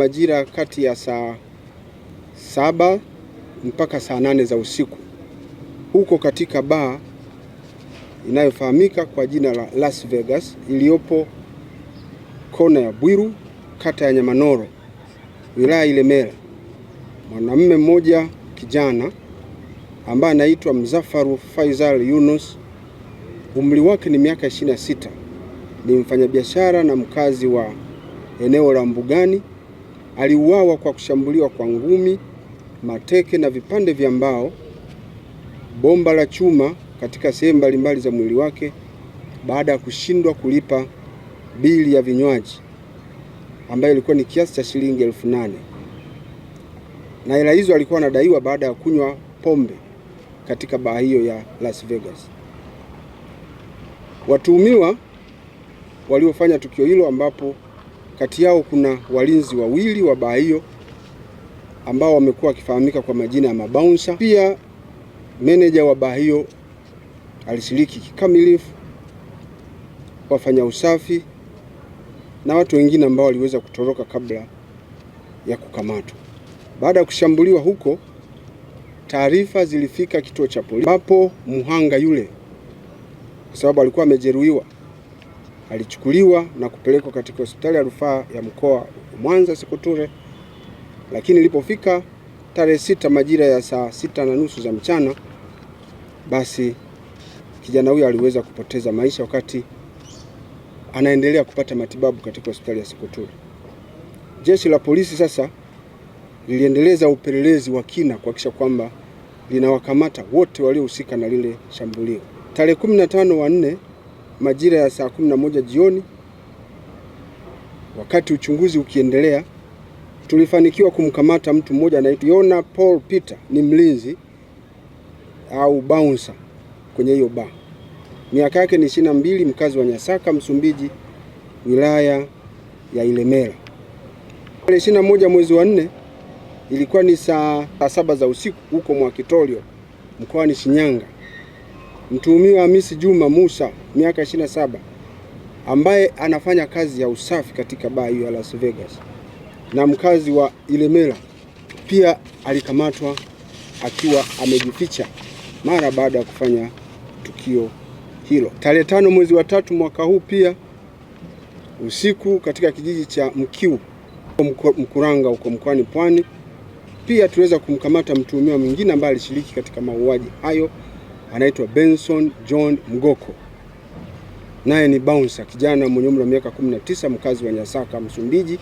Majira kati ya saa 7 mpaka saa 8 za usiku huko katika baa inayofahamika kwa jina la Las Vegas iliyopo kona ya Bwiru, kata ya Nyamanoro, wilaya Ilemela. Mwanamume mmoja kijana ambaye anaitwa Mzafaru Faisal Yunus, umri wake ni miaka 26, ni mfanyabiashara na mkazi wa eneo la Mbugani, aliuawa kwa kushambuliwa kwa ngumi, mateke na vipande vya mbao, bomba la chuma katika sehemu mbalimbali za mwili wake baada ya kushindwa kulipa bili ya vinywaji ambayo ilikuwa ni kiasi cha shilingi 8,000. Na hela hizo alikuwa anadaiwa baada ya kunywa pombe katika baa hiyo ya Las Vegas. Watuhumiwa waliofanya tukio hilo, ambapo kati yao kuna walinzi wawili wa baa hiyo ambao wamekuwa wakifahamika kwa majina ya mabouncer. Pia meneja wa baa hiyo alishiriki kikamilifu, wafanya usafi na watu wengine ambao waliweza kutoroka kabla ya kukamatwa. Baada ya kushambuliwa huko, taarifa zilifika kituo cha polisi, ambapo mhanga yule, kwa sababu alikuwa amejeruhiwa, alichukuliwa na kupelekwa katika hospitali ya rufaa ya mkoa wa Mwanza Sekoture. Lakini ilipofika tarehe 6 majira ya saa 6:30 za mchana, basi kijana huyo aliweza kupoteza maisha wakati anaendelea kupata matibabu katika hospitali ya Sekoture. Jeshi la polisi sasa liliendeleza upelelezi wa kina kuhakikisha kwamba linawakamata wote waliohusika na lile shambulio. Tarehe 15/4 majira ya saa 11 jioni, wakati uchunguzi ukiendelea, tulifanikiwa kumkamata mtu mmoja anaitwa Yona Paul Peter, ni mlinzi au bouncer kwenye hiyo bar. Miaka yake ni 22, mkazi wa Nyasaka, Msumbiji, wilaya ya Ilemela. Tarehe 21 mwezi wa 4 ilikuwa ni saa 7 za usiku huko Mwakitorio, mkoani Shinyanga. Mtuhumiwa Hamisi Juma Musa, miaka 27, ambaye anafanya kazi ya usafi katika baa hiyo ya Las Vegas na mkazi wa Ilemela, pia alikamatwa akiwa amejificha mara baada ya kufanya tukio hilo. Tarehe 5 mwezi wa 3 mwaka huu, pia usiku katika kijiji cha Mkiu Mkuranga huko mkoani Pwani, pia tuweza kumkamata mtuhumiwa mwingine ambaye alishiriki katika mauaji hayo, anaitwa Benson John Mgoko, naye ni bouncer, kijana mwenye umri wa miaka 19, mkazi wa Nyasaka, Msumbiji.